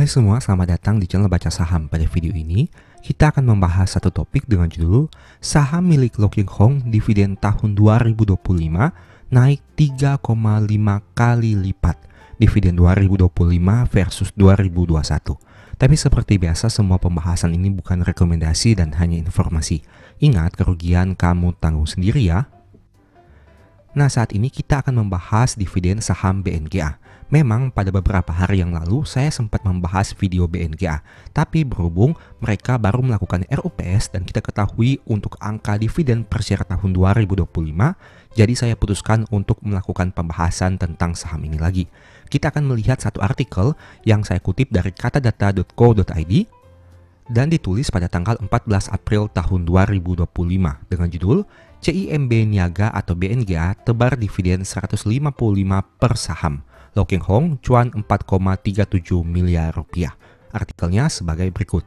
Hai semua, selamat datang di channel Baca Saham. Pada video ini, kita akan membahas satu topik dengan judul Saham milik Lo King Hong dividen tahun 2025 naik 3,5 kali lipat dividen 2025 versus 2021. Tapi seperti biasa, semua pembahasan ini bukan rekomendasi dan hanya informasi. Ingat, kerugian kamu tanggung sendiri ya. Nah, saat ini kita akan membahas dividen saham BNGA. Memang pada beberapa hari yang lalu saya sempat membahas video BNGA, tapi berhubung mereka baru melakukan RUPS dan kita ketahui untuk angka dividen per share tahun 2025, jadi saya putuskan untuk melakukan pembahasan tentang saham ini lagi. Kita akan melihat satu artikel yang saya kutip dari katadata.co.id dan ditulis pada tanggal 14 April tahun 2025 dengan judul CIMB Niaga atau BNGA tebar dividen 155 per saham. Lo King Hong cuan 4,37 miliar rupiah. Artikelnya sebagai berikut.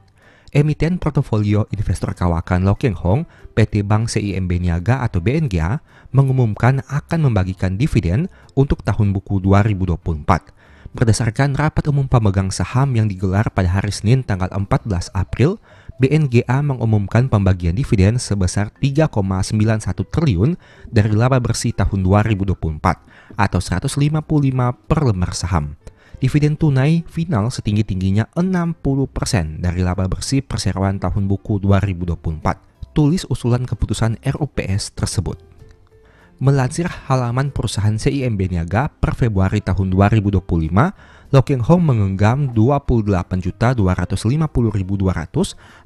Emiten portofolio investor kawakan Lo King Hong, PT Bank CIMB Niaga atau BNGA, mengumumkan akan membagikan dividen untuk tahun buku 2024. Berdasarkan rapat umum pemegang saham yang digelar pada hari Senin tanggal 14 April, BNGA mengumumkan pembagian dividen sebesar 3,91 triliun dari laba bersih tahun 2024 atau 155 per lembar saham. Dividen tunai final setinggi-tingginya 60% dari laba bersih perseroan tahun buku 2024. Tulis usulan keputusan RUPS tersebut. Melansir halaman perusahaan CIMB Niaga per Februari tahun 2025, Lo King Hong menggenggam 28.250.200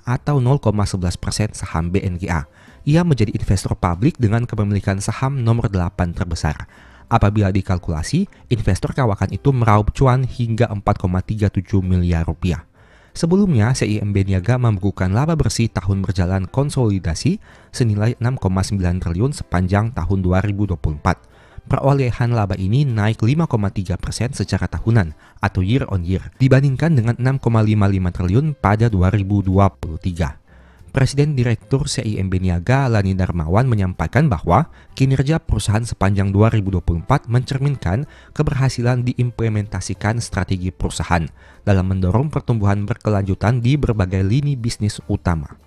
atau 0,11% saham BNGA. Ia menjadi investor publik dengan kepemilikan saham nomor 8 terbesar. Apabila dikalkulasi, investor kawakan itu meraup cuan hingga 4,37 miliar rupiah. Sebelumnya, CIMB Niaga membukukan laba bersih tahun berjalan konsolidasi senilai 6,9 triliun sepanjang tahun 2024. Perolehan laba ini naik 5,3% secara tahunan atau year on year dibandingkan dengan 6,55 triliun pada 2023. Presiden Direktur CIMB Niaga Lani Darmawan menyampaikan bahwa kinerja perusahaan sepanjang 2024 mencerminkan keberhasilan diimplementasikan strategi perusahaan dalam mendorong pertumbuhan berkelanjutan di berbagai lini bisnis utama.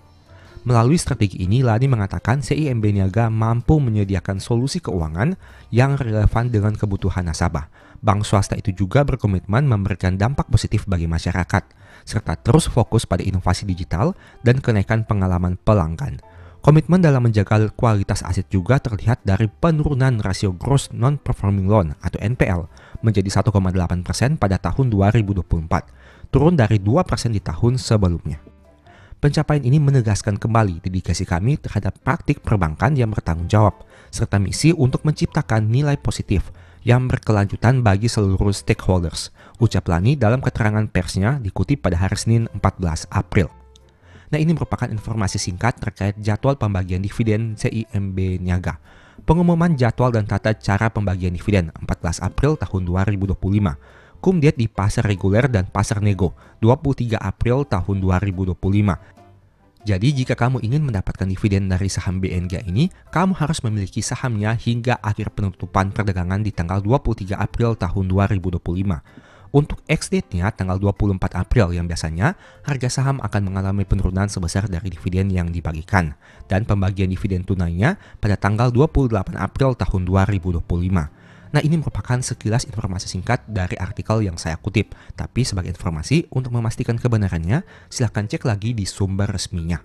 Melalui strategi ini, Lani mengatakan CIMB Niaga mampu menyediakan solusi keuangan yang relevan dengan kebutuhan nasabah. Bank swasta itu juga berkomitmen memberikan dampak positif bagi masyarakat, serta terus fokus pada inovasi digital dan kenaikan pengalaman pelanggan. Komitmen dalam menjaga kualitas aset juga terlihat dari penurunan rasio gross non-performing loan atau NPL menjadi 1,8% pada tahun 2024, turun dari 2% di tahun sebelumnya. Pencapaian ini menegaskan kembali dedikasi kami terhadap praktik perbankan yang bertanggung jawab, serta misi untuk menciptakan nilai positif yang berkelanjutan bagi seluruh stakeholders, ucap Lani dalam keterangan persnya dikutip pada hari Senin 14 April. Nah, ini merupakan informasi singkat terkait jadwal pembagian dividen CIMB Niaga. Pengumuman jadwal dan tata cara pembagian dividen 14 April tahun 2025. Kumdiet di pasar reguler dan pasar nego 23 April tahun 2025. Jadi jika kamu ingin mendapatkan dividen dari saham BNGA ini, kamu harus memiliki sahamnya hingga akhir penutupan perdagangan di tanggal 23 April tahun 2025. Untuk ex-date-nya tanggal 24 April yang biasanya harga saham akan mengalami penurunan sebesar dari dividen yang dibagikan dan pembagian dividen tunainya pada tanggal 28 April tahun 2025. Nah, ini merupakan sekilas informasi singkat dari artikel yang saya kutip. Tapi sebagai informasi, untuk memastikan kebenarannya, silahkan cek lagi di sumber resminya.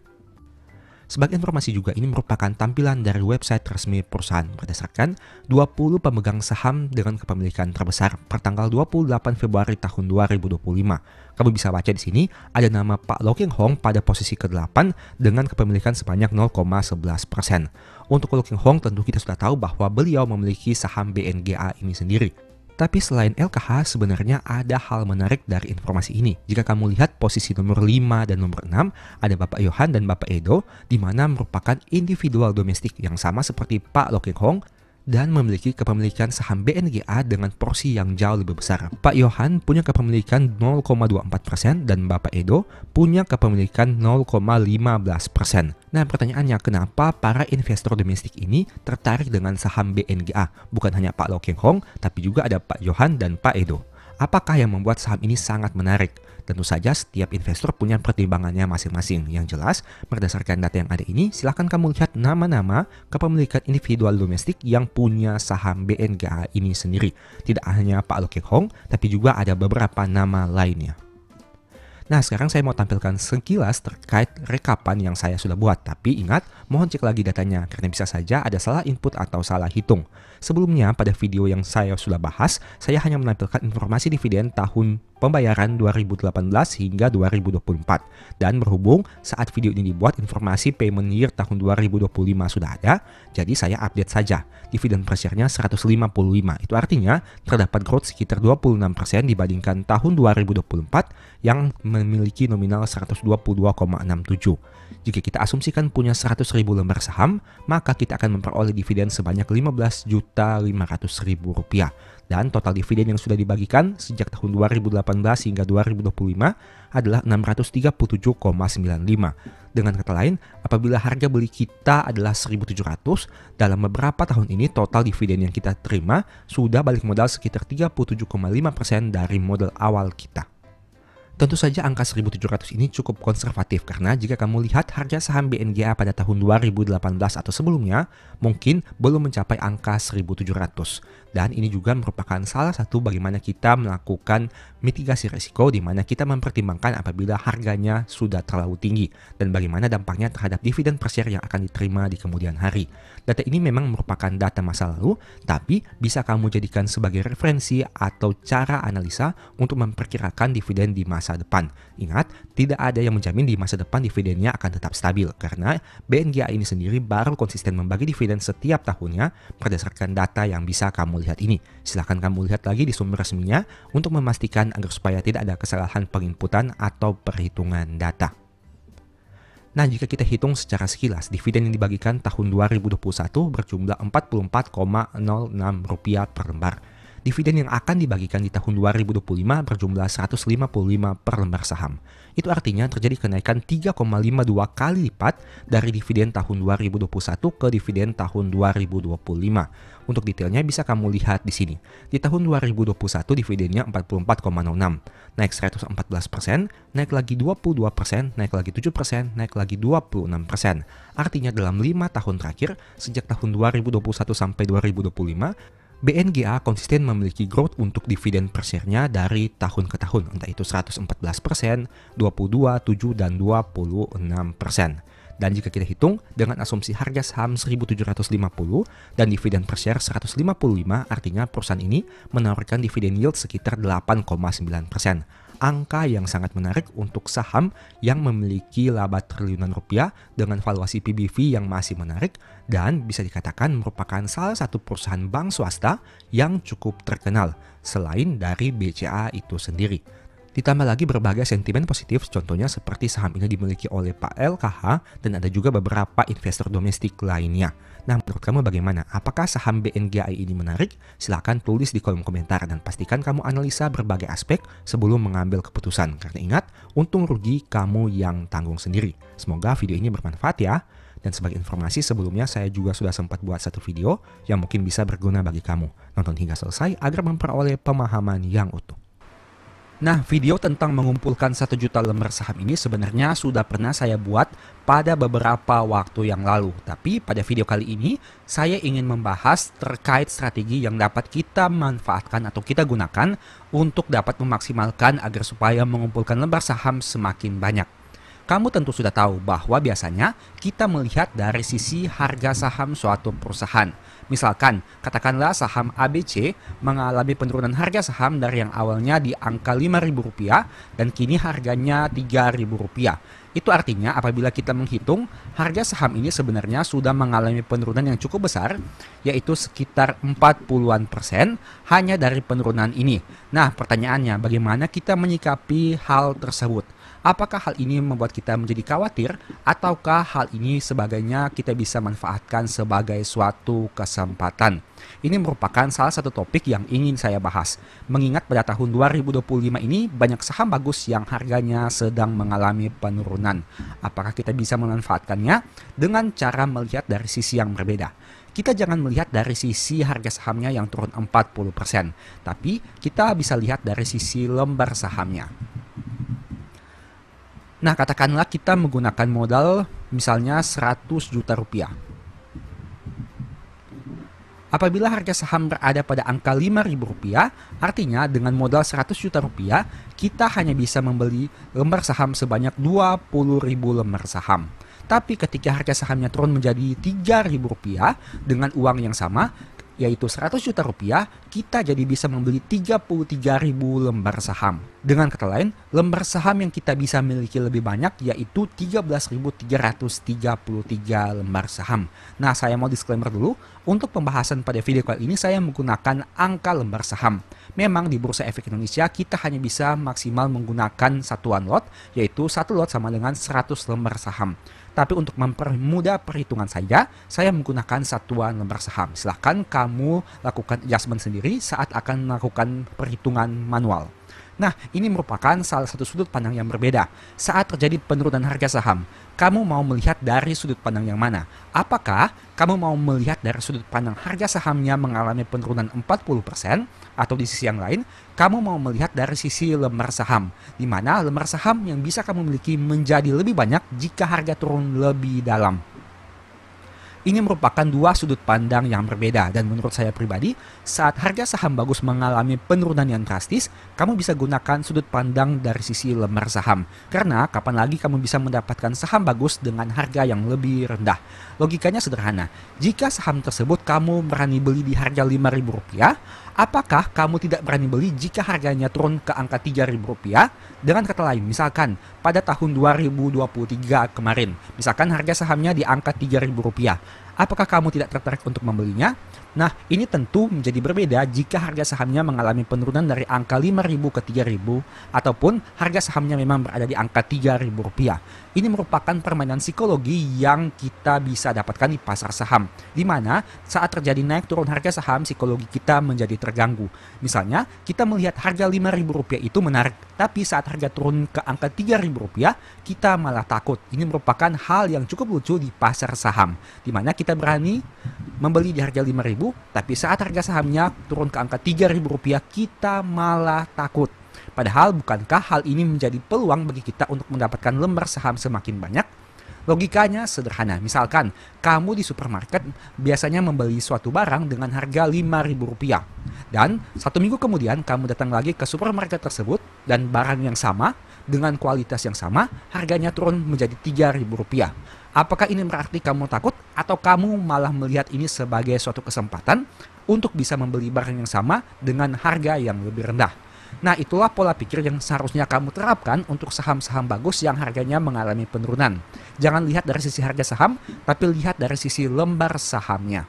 Sebagai informasi juga, ini merupakan tampilan dari website resmi perusahaan berdasarkan 20 pemegang saham dengan kepemilikan terbesar per tanggal 28 Februari tahun 2025. Kamu bisa baca di sini ada nama Pak Lo King Hong pada posisi ke-8 dengan kepemilikan sebanyak 0,11%. Untuk Lo King Hong tentu kita sudah tahu bahwa beliau memiliki saham BNGA ini sendiri. Tapi selain LKH, sebenarnya ada hal menarik dari informasi ini. Jika kamu lihat posisi nomor 5 dan nomor 6, ada Bapak Yohan dan Bapak Edo, di mana merupakan individual domestik yang sama seperti Pak Lo King Hong, dan memiliki kepemilikan saham BNGA dengan porsi yang jauh lebih besar. Pak Yohan punya kepemilikan 0,24% dan Bapak Edo punya kepemilikan 0,15%. Nah, pertanyaannya, kenapa para investor domestik ini tertarik dengan saham BNGA? Bukan hanya Pak Lo King Hong, tapi juga ada Pak Yohan dan Pak Edo. Apakah yang membuat saham ini sangat menarik? Tentu saja setiap investor punya pertimbangannya masing-masing. Yang jelas, berdasarkan data yang ada ini, silakan kamu lihat nama-nama kepemilikan individual domestik yang punya saham BNGA ini sendiri. Tidak hanya Pak Loh Kek Hong, tapi juga ada beberapa nama lainnya. Nah, sekarang saya mau tampilkan sekilas terkait rekapan yang saya sudah buat. Tapi ingat, mohon cek lagi datanya karena bisa saja ada salah input atau salah hitung. Sebelumnya, pada video yang saya sudah bahas, saya hanya menampilkan informasi dividen tahun pembayaran 2018 hingga 2024. Dan berhubung saat video ini dibuat, informasi payment year tahun 2025 sudah ada, jadi saya update saja. Dividen per share-nya 155. Itu artinya terdapat growth sekitar 26% dibandingkan tahun 2024 yang memiliki nominal 122,67. Jika kita asumsikan punya 100.000 lembar saham, maka kita akan memperoleh dividen sebanyak 15.500.000 rupiah. Dan total dividen yang sudah dibagikan sejak tahun 2018 hingga 2025 adalah 637,95. Dengan kata lain, apabila harga beli kita adalah 1.700, dalam beberapa tahun ini total dividen yang kita terima sudah balik modal sekitar 37,5% dari modal awal kita. Tentu saja angka 1.700 ini cukup konservatif karena jika kamu lihat harga saham BNGA pada tahun 2018 atau sebelumnya mungkin belum mencapai angka 1.700. Dan ini juga merupakan salah satu bagaimana kita melakukan mitigasi risiko di mana kita mempertimbangkan apabila harganya sudah terlalu tinggi dan bagaimana dampaknya terhadap dividen per share yang akan diterima di kemudian hari. Data ini memang merupakan data masa lalu, tapi bisa kamu jadikan sebagai referensi atau cara analisa untuk memperkirakan dividen di masa depan. Ingat, tidak ada yang menjamin di masa depan dividennya akan tetap stabil karena BNGA ini sendiri baru konsisten membagi dividen setiap tahunnya berdasarkan data yang bisa kamu lihat ini. Silahkan kamu lihat lagi di sumber resminya untuk memastikan agar supaya tidak ada kesalahan penginputan atau perhitungan data. Nah, jika kita hitung secara sekilas, dividen yang dibagikan tahun 2021 berjumlah Rp44,06 per lembar. Dividen yang akan dibagikan di tahun 2025 berjumlah 155 per lembar saham. Itu artinya terjadi kenaikan 3,52 kali lipat dari dividen tahun 2021 ke dividen tahun 2025. Untuk detailnya bisa kamu lihat di sini. Di tahun 2021 dividennya 44,06, naik 114%, naik lagi 22%, naik lagi 7%, naik lagi 26%. Artinya dalam 5 tahun terakhir, sejak tahun 2021 sampai 2025, BNGA konsisten memiliki growth untuk dividen per share-nya dari tahun ke tahun, entah itu 114%, 22, 7, dan 26%. Dan jika kita hitung dengan asumsi harga saham 1.750 dan dividen per share 155, artinya perusahaan ini menawarkan dividen yield sekitar 8,9%. Angka yang sangat menarik untuk saham yang memiliki laba triliunan rupiah dengan valuasi PBV yang masih menarik dan bisa dikatakan merupakan salah satu perusahaan bank swasta yang cukup terkenal selain dari BCA itu sendiri. Ditambah lagi berbagai sentimen positif, contohnya seperti saham ini dimiliki oleh Pak LKH dan ada juga beberapa investor domestik lainnya. Nah, menurut kamu bagaimana? Apakah saham BNGAI ini menarik? Silahkan tulis di kolom komentar dan pastikan kamu analisa berbagai aspek sebelum mengambil keputusan. Karena ingat, untung rugi kamu yang tanggung sendiri. Semoga video ini bermanfaat ya. Dan sebagai informasi sebelumnya saya juga sudah sempat buat satu video yang mungkin bisa berguna bagi kamu. Nonton hingga selesai agar memperoleh pemahaman yang utuh. Nah, video tentang mengumpulkan 1 juta lembar saham ini sebenarnya sudah pernah saya buat pada beberapa waktu yang lalu. Tapi pada video kali ini, saya ingin membahas terkait strategi yang dapat kita manfaatkan atau kita gunakan untuk dapat memaksimalkan agar supaya mengumpulkan lembar saham semakin banyak. Kamu tentu sudah tahu bahwa biasanya kita melihat dari sisi harga saham suatu perusahaan. Misalkan, katakanlah saham ABC mengalami penurunan harga saham dari yang awalnya di angka Rp5.000 dan kini harganya Rp3.000. Itu artinya apabila kita menghitung, harga saham ini sebenarnya sudah mengalami penurunan yang cukup besar, yaitu sekitar 40% hanya dari penurunan ini. Nah, pertanyaannya bagaimana kita menyikapi hal tersebut? Apakah hal ini membuat kita menjadi khawatir ataukah hal ini sebagainya kita bisa manfaatkan sebagai suatu kesempatan? Ini merupakan salah satu topik yang ingin saya bahas. Mengingat pada tahun 2025 ini banyak saham bagus yang harganya sedang mengalami penurunan. Apakah kita bisa memanfaatkannya dengan cara melihat dari sisi yang berbeda? kita jangan melihat dari sisi harga sahamnya yang turun 40%, tapi kita bisa lihat dari sisi lembar sahamnya. Nah, katakanlah kita menggunakan modal misalnya 100 juta rupiah. Apabila harga saham berada pada angka Rp5.000, artinya dengan modal 100 juta rupiah, kita hanya bisa membeli lembar saham sebanyak 20.000 lembar saham. Tapi ketika harga sahamnya turun menjadi Rp3.000 dengan uang yang sama, yaitu 100 juta rupiah, kita jadi bisa membeli 33.000 lembar saham. Dengan kata lain, lembar saham yang kita bisa miliki lebih banyak yaitu 13.333 lembar saham. Nah, saya mau disclaimer dulu, untuk pembahasan pada video kali ini saya menggunakan angka lembar saham. Memang di Bursa Efek Indonesia kita hanya bisa maksimal menggunakan satuan lot, yaitu satu lot sama dengan 100 lembar saham. Tapi untuk mempermudah perhitungan saya menggunakan satuan lembar saham. Silahkan kamu lakukan adjustment sendiri saat akan melakukan perhitungan manual. Nah, ini merupakan salah satu sudut pandang yang berbeda. Saat terjadi penurunan harga saham, kamu mau melihat dari sudut pandang yang mana? Apakah kamu mau melihat dari sudut pandang harga sahamnya mengalami penurunan 40%? Atau di sisi yang lain, kamu mau melihat dari sisi lembar saham, di mana lembar saham yang bisa kamu miliki menjadi lebih banyak jika harga turun lebih dalam. Ini merupakan dua sudut pandang yang berbeda dan menurut saya pribadi, saat harga saham bagus mengalami penurunan yang drastis, kamu bisa gunakan sudut pandang dari sisi lembar saham. Karena kapan lagi kamu bisa mendapatkan saham bagus dengan harga yang lebih rendah? Logikanya sederhana, jika saham tersebut kamu berani beli di harga Rp5.000, apakah kamu tidak berani beli jika harganya turun ke angka Rp3.000? Dengan kata lain, misalkan pada tahun 2023 kemarin, misalkan harga sahamnya di angka Rp3.000. Apakah kamu tidak tertarik untuk membelinya? Nah, ini tentu menjadi berbeda jika harga sahamnya mengalami penurunan dari angka Rp5.000 ke Rp3.000 ataupun harga sahamnya memang berada di angka Rp3.000. Ini merupakan permainan psikologi yang kita bisa dapatkan di pasar saham, di mana saat terjadi naik turun harga saham, psikologi kita menjadi terganggu. Misalnya, kita melihat harga Rp5.000 itu menarik, tapi saat harga turun ke angka Rp3.000, kita malah takut. Ini merupakan hal yang cukup lucu di pasar saham, di mana kita berani membeli di harga Rp5.000, tapi saat harga sahamnya turun ke angka Rp3.000, kita malah takut. Padahal bukankah hal ini menjadi peluang bagi kita untuk mendapatkan lembar saham semakin banyak? Logikanya sederhana, misalkan kamu di supermarket biasanya membeli suatu barang dengan harga Rp5.000 dan satu minggu kemudian kamu datang lagi ke supermarket tersebut dan barang yang sama dengan kualitas yang sama harganya turun menjadi Rp3.000. Apakah ini berarti kamu takut atau kamu malah melihat ini sebagai suatu kesempatan untuk bisa membeli barang yang sama dengan harga yang lebih rendah? Nah, itulah pola pikir yang seharusnya kamu terapkan untuk saham-saham bagus yang harganya mengalami penurunan. Jangan lihat dari sisi harga saham, tapi lihat dari sisi lembar sahamnya.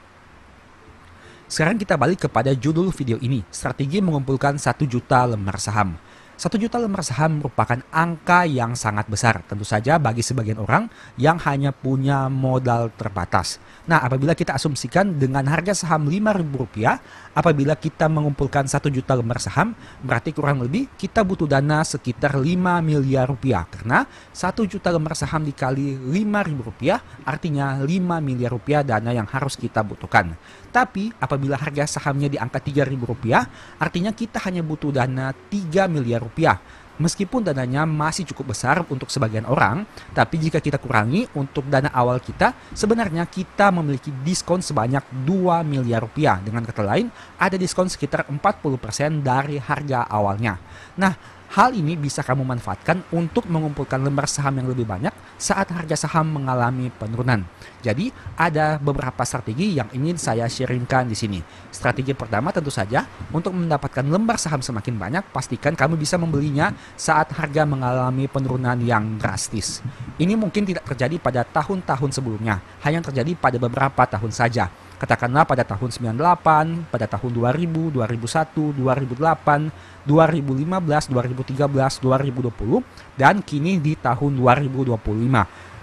Sekarang kita balik kepada judul video ini, strategi mengumpulkan 1 juta lembar saham. 1 juta lembar saham merupakan angka yang sangat besar, tentu saja bagi sebagian orang yang hanya punya modal terbatas. Nah, apabila kita asumsikan dengan harga saham Rp5.000, apabila kita mengumpulkan 1 juta lembar saham, berarti kurang lebih kita butuh dana sekitar Rp5 miliar. Karena 1 juta lembar saham dikali Rp5.000 artinya Rp5 miliar dana yang harus kita butuhkan. Tapi apabila harga sahamnya di angka Rp3.000, artinya kita hanya butuh dana Rp3 miliar. Meskipun dananya masih cukup besar untuk sebagian orang, tapi jika kita kurangi untuk dana awal kita, sebenarnya kita memiliki diskon sebanyak Rp2 miliar. Dengan kata lain, ada diskon sekitar 40% dari harga awalnya. Nah, hal ini bisa kamu manfaatkan untuk mengumpulkan lembar saham yang lebih banyak saat harga saham mengalami penurunan. Jadi, ada beberapa strategi yang ingin saya sharingkan di sini. Strategi pertama tentu saja, untuk mendapatkan lembar saham semakin banyak, pastikan kamu bisa membelinya saat harga mengalami penurunan yang drastis. Ini mungkin tidak terjadi pada tahun-tahun sebelumnya, hanya terjadi pada beberapa tahun saja. Katakanlah pada tahun 98, pada tahun 2000, 2001, 2008, 2015, 2013, 2020, dan kini di tahun 2025.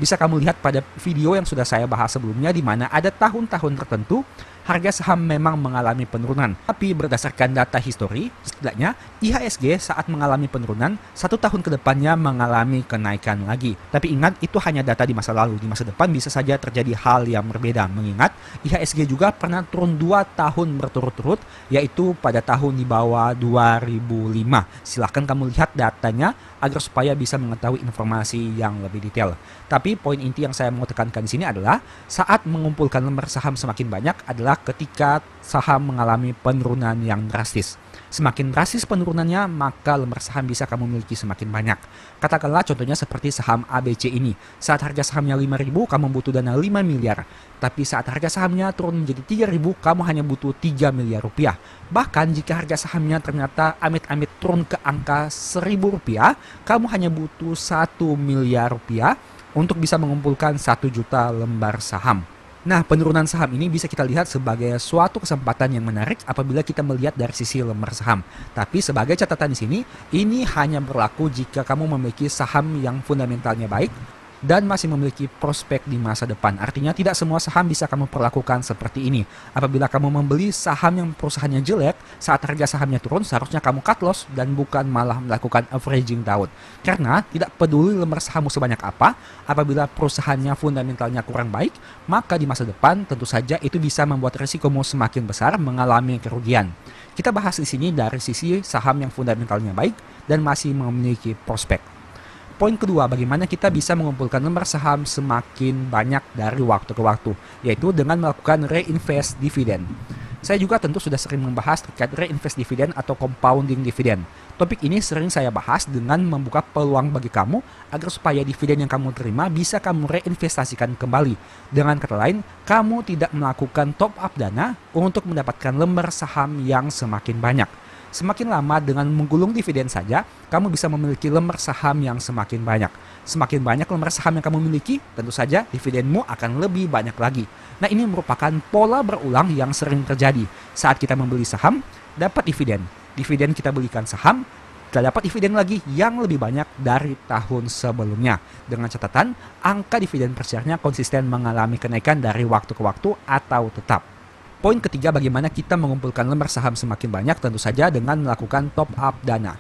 Bisa kamu lihat pada video yang sudah saya bahas sebelumnya di mana ada tahun-tahun tertentu harga saham memang mengalami penurunan. Tapi berdasarkan data histori, setidaknya IHSG saat mengalami penurunan, 1 tahun ke depannya mengalami kenaikan lagi. Tapi ingat, itu hanya data di masa lalu. Di masa depan bisa saja terjadi hal yang berbeda. Mengingat IHSG juga pernah turun 2 tahun berturut-turut, yaitu pada tahun di bawah 2005. Silahkan kamu lihat datanya agar supaya bisa mengetahui informasi yang lebih detail. Tapi poin inti yang saya mau tekankan di sini adalah saat mengumpulkan lembar saham semakin banyak adalah ketika saham mengalami penurunan yang drastis. Semakin drastis penurunannya, maka lembar saham bisa kamu miliki semakin banyak. Katakanlah contohnya seperti saham ABC ini. Saat harga sahamnya 5.000, kamu butuh dana 5 miliar. Tapi saat harga sahamnya turun menjadi 3.000, kamu hanya butuh 3 miliar rupiah. Bahkan jika harga sahamnya ternyata amit-amit turun ke angka 1.000 rupiah, kamu hanya butuh 1 miliar rupiah untuk bisa mengumpulkan 1 juta lembar saham. Nah, penurunan saham ini bisa kita lihat sebagai suatu kesempatan yang menarik apabila kita melihat dari sisi lembar saham. Tapi sebagai catatan di sini, ini hanya berlaku jika kamu memiliki saham yang fundamentalnya baik dan masih memiliki prospek di masa depan. Artinya tidak semua saham bisa kamu perlakukan seperti ini. Apabila kamu membeli saham yang perusahaannya jelek, saat harga sahamnya turun seharusnya kamu cut loss dan bukan malah melakukan averaging down. Karena tidak peduli lembar sahammu sebanyak apa, apabila perusahaannya fundamentalnya kurang baik, maka di masa depan tentu saja itu bisa membuat risikomu semakin besar mengalami kerugian. Kita bahas di sini dari sisi saham yang fundamentalnya baik dan masih memiliki prospek. Poin kedua, bagaimana kita bisa mengumpulkan lembar saham semakin banyak dari waktu ke waktu, yaitu dengan melakukan reinvest dividen. Saya juga tentu sudah sering membahas terkait reinvest dividen atau compounding dividen. Topik ini sering saya bahas dengan membuka peluang bagi kamu agar supaya dividen yang kamu terima bisa kamu reinvestasikan kembali. Dengan kata lain, kamu tidak melakukan top up dana untuk mendapatkan lembar saham yang semakin banyak. Semakin lama dengan menggulung dividen saja, kamu bisa memiliki lembar saham yang semakin banyak. Semakin banyak lembar saham yang kamu miliki, tentu saja dividenmu akan lebih banyak lagi. Nah, ini merupakan pola berulang yang sering terjadi. Saat kita membeli saham, dapat dividen. Dividen kita belikan saham, kita dapat dividen lagi yang lebih banyak dari tahun sebelumnya. Dengan catatan, angka dividen per share-nya konsisten mengalami kenaikan dari waktu ke waktu atau tetap. Poin ketiga, bagaimana kita mengumpulkan lembar saham semakin banyak, tentu saja dengan melakukan top up dana.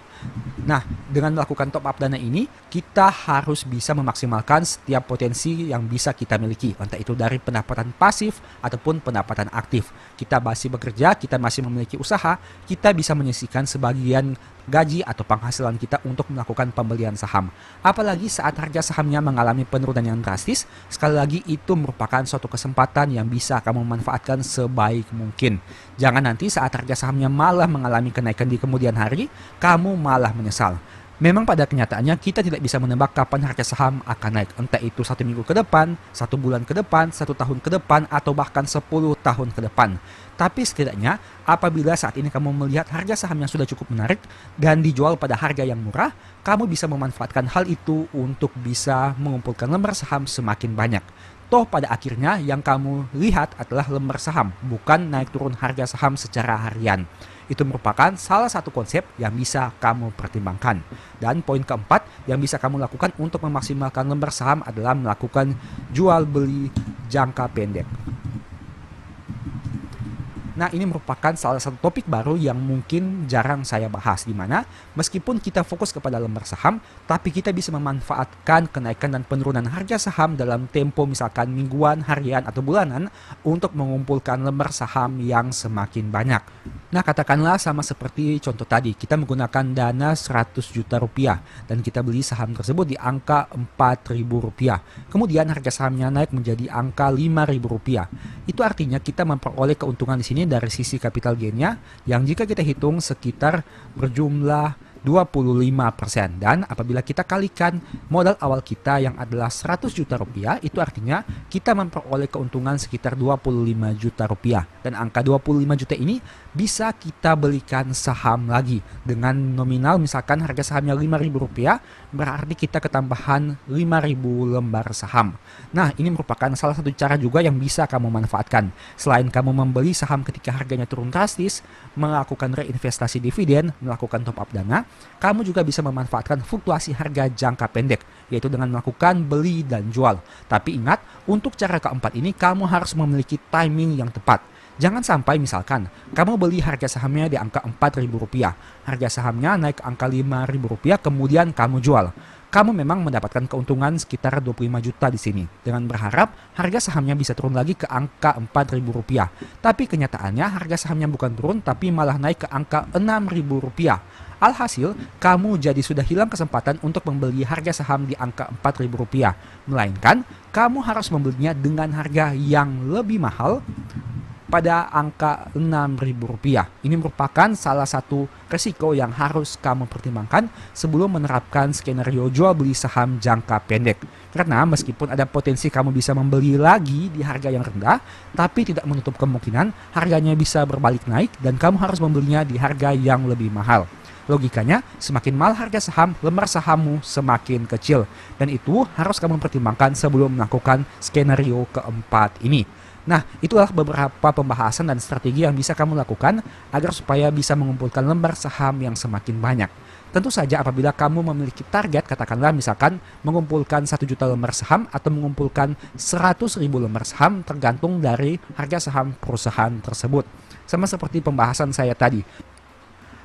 Nah, dengan melakukan top up dana ini, kita harus bisa memaksimalkan setiap potensi yang bisa kita miliki. Entah itu dari pendapatan pasif ataupun pendapatan aktif. Kita masih bekerja, kita masih memiliki usaha, kita bisa menyisihkan sebagian gaji atau penghasilan kita untuk melakukan pembelian saham. Apalagi saat harga sahamnya mengalami penurunan yang drastis, sekali lagi itu merupakan suatu kesempatan yang bisa kamu manfaatkan sebaik mungkin. Jangan nanti saat harga sahamnya malah mengalami kenaikan di kemudian hari, kamu malah menyesal. Memang pada kenyataannya kita tidak bisa menebak kapan harga saham akan naik. Entah itu 1 minggu ke depan, 1 bulan ke depan, 1 tahun ke depan, atau bahkan 10 tahun ke depan. Tapi setidaknya apabila saat ini kamu melihat harga saham yang sudah cukup menarik dan dijual pada harga yang murah, kamu bisa memanfaatkan hal itu untuk bisa mengumpulkan lembar saham semakin banyak. Toh pada akhirnya yang kamu lihat adalah lembar saham, bukan naik turun harga saham secara harian. Itu merupakan salah satu konsep yang bisa kamu pertimbangkan. Dan poin keempat yang bisa kamu lakukan untuk memaksimalkan lembar saham adalah melakukan jual beli jangka pendek. Nah, ini merupakan salah satu topik baru yang mungkin jarang saya bahas, di mana meskipun kita fokus kepada lembar saham, tapi kita bisa memanfaatkan kenaikan dan penurunan harga saham dalam tempo misalkan mingguan, harian, atau bulanan untuk mengumpulkan lembar saham yang semakin banyak. Nah, katakanlah sama seperti contoh tadi, kita menggunakan dana 100 juta rupiah dan kita beli saham tersebut di angka 4.000 rupiah. Kemudian harga sahamnya naik menjadi angka 5.000 rupiah. Itu artinya kita memperoleh keuntungan di sini dari sisi capital gain-nya yang jika kita hitung sekitar berjumlah 25%. Dan apabila kita kalikan modal awal kita yang adalah 100 juta rupiah, itu artinya kita memperoleh keuntungan sekitar 25 juta rupiah. Dan angka 25 juta ini bisa kita belikan saham lagi dengan nominal misalkan harga sahamnya 5.000 rupiah, berarti kita ketambahan 5.000 lembar saham. Nah, ini merupakan salah satu cara juga yang bisa kamu manfaatkan. Selain kamu membeli saham ketika harganya turun drastis, melakukan reinvestasi dividen, melakukan top up dana, Kamu juga bisa memanfaatkan fluktuasi harga jangka pendek, yaitu dengan melakukan beli dan jual. Tapi ingat, untuk cara keempat ini kamu harus memiliki timing yang tepat. Jangan sampai misalkan kamu beli harga sahamnya di angka Rp4.000, harga sahamnya naik ke angka Rp5.000, kemudian kamu jual. Kamu memang mendapatkan keuntungan sekitar 25 juta di sini, dengan berharap harga sahamnya bisa turun lagi ke angka Rp4.000. Tapi kenyataannya harga sahamnya bukan turun, tapi malah naik ke angka Rp6.000. Alhasil, kamu jadi sudah hilang kesempatan untuk membeli harga saham di angka Rp4.000. Melainkan, kamu harus membelinya dengan harga yang lebih mahal pada angka Rp6.000. Ini merupakan salah satu resiko yang harus kamu pertimbangkan sebelum menerapkan skenario jual beli saham jangka pendek. Karena meskipun ada potensi kamu bisa membeli lagi di harga yang rendah, tapi tidak menutup kemungkinan harganya bisa berbalik naik dan kamu harus membelinya di harga yang lebih mahal. Logikanya, semakin mahal harga saham, lembar sahammu semakin kecil. Dan itu harus kamu pertimbangkan sebelum melakukan skenario keempat ini. Nah, itulah beberapa pembahasan dan strategi yang bisa kamu lakukan agar supaya bisa mengumpulkan lembar saham yang semakin banyak. Tentu saja apabila kamu memiliki target, katakanlah misalkan mengumpulkan 1 juta lembar saham atau mengumpulkan 100.000 lembar saham tergantung dari harga saham perusahaan tersebut. Sama seperti pembahasan saya tadi.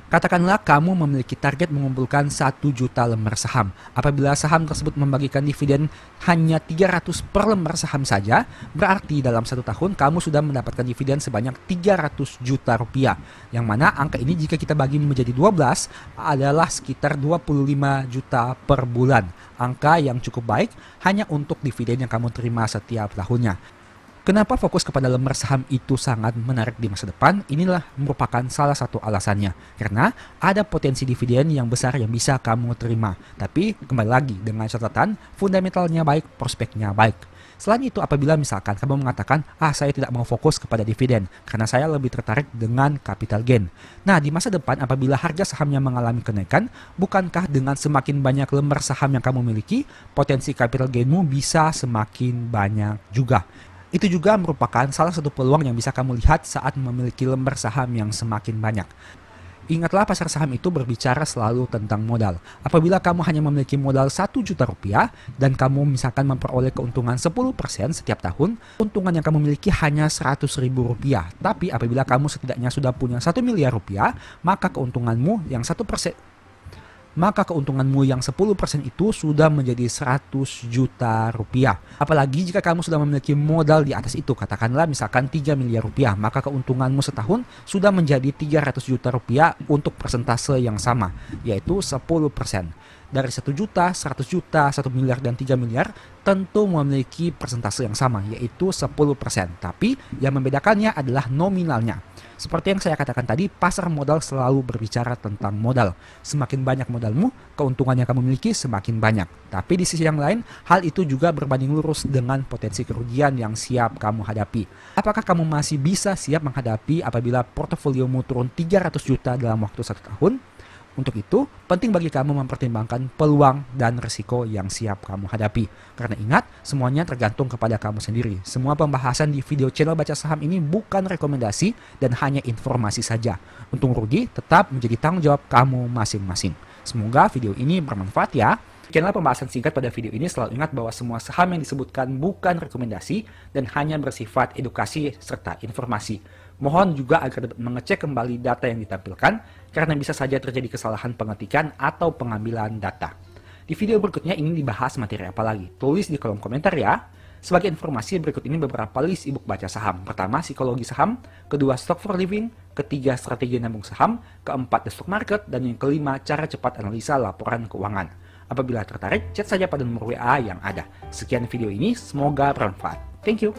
Katakanlah kamu memiliki target mengumpulkan 1 juta lembar saham. Apabila saham tersebut membagikan dividen hanya 300 per lembar saham saja, berarti dalam 1 tahun kamu sudah mendapatkan dividen sebanyak 300 juta rupiah. Yang mana angka ini jika kita bagi menjadi 12 adalah sekitar 25 juta per bulan. Angka yang cukup baik hanya untuk dividen yang kamu terima setiap tahunnya. Kenapa fokus kepada lembar saham itu sangat menarik di masa depan? Inilah merupakan salah satu alasannya. Karena ada potensi dividen yang besar yang bisa kamu terima. Tapi kembali lagi dengan catatan fundamentalnya baik, prospeknya baik. Selain itu apabila misalkan kamu mengatakan, saya tidak mau fokus kepada dividen karena saya lebih tertarik dengan capital gain. Nah di masa depan apabila harga sahamnya mengalami kenaikan, bukankah dengan semakin banyak lembar saham yang kamu miliki, potensi capital gainmu bisa semakin banyak juga. Itu juga merupakan salah satu peluang yang bisa kamu lihat saat memiliki lembar saham yang semakin banyak. Ingatlah pasar saham itu berbicara selalu tentang modal. Apabila kamu hanya memiliki modal 1 juta rupiah dan kamu misalkan memperoleh keuntungan 10% setiap tahun, keuntungan yang kamu miliki hanya 100.000 rupiah. Tapi apabila kamu setidaknya sudah punya 1 miliar rupiah, maka keuntunganmu yang 1%. Maka keuntunganmu yang 10% itu sudah menjadi 100 juta rupiah. Apalagi jika kamu sudah memiliki modal di atas itu, katakanlah misalkan 3 miliar rupiah, maka keuntunganmu setahun sudah menjadi 300 juta rupiah untuk persentase yang sama, yaitu 10%. Dari 1 juta, 100 juta, 1 miliar, dan 3 miliar tentu memiliki persentase yang sama, yaitu 10%. Tapi yang membedakannya adalah nominalnya. Seperti yang saya katakan tadi, pasar modal selalu berbicara tentang modal. Semakin banyak modalmu, keuntungan yang kamu miliki semakin banyak. Tapi di sisi yang lain, hal itu juga berbanding lurus dengan potensi kerugian yang siap kamu hadapi. Apakah kamu masih bisa siap menghadapi apabila portofoliomu turun 300 juta dalam waktu 1 tahun? Untuk itu, penting bagi kamu mempertimbangkan peluang dan risiko yang siap kamu hadapi. Karena ingat, semuanya tergantung kepada kamu sendiri. Semua pembahasan di video channel Baca Saham ini bukan rekomendasi dan hanya informasi saja. Untung rugi tetap menjadi tanggung jawab kamu masing-masing. Semoga video ini bermanfaat ya. Sekianlah pembahasan singkat pada video ini. Selalu ingat bahwa semua saham yang disebutkan bukan rekomendasi dan hanya bersifat edukasi serta informasi. Mohon juga agar dapat mengecek kembali data yang ditampilkan karena bisa saja terjadi kesalahan pengetikan atau pengambilan data. Di video berikutnya ingin dibahas materi apa lagi? Tulis di kolom komentar ya. Sebagai informasi, berikut ini beberapa list ebook baca saham. Pertama, psikologi saham. Kedua, stock for living. Ketiga, strategi nabung saham. Keempat, the stock market. Dan yang kelima, cara cepat analisa laporan keuangan. Apabila tertarik, chat saja pada nomor WA yang ada. Sekian video ini, semoga bermanfaat. Thank you.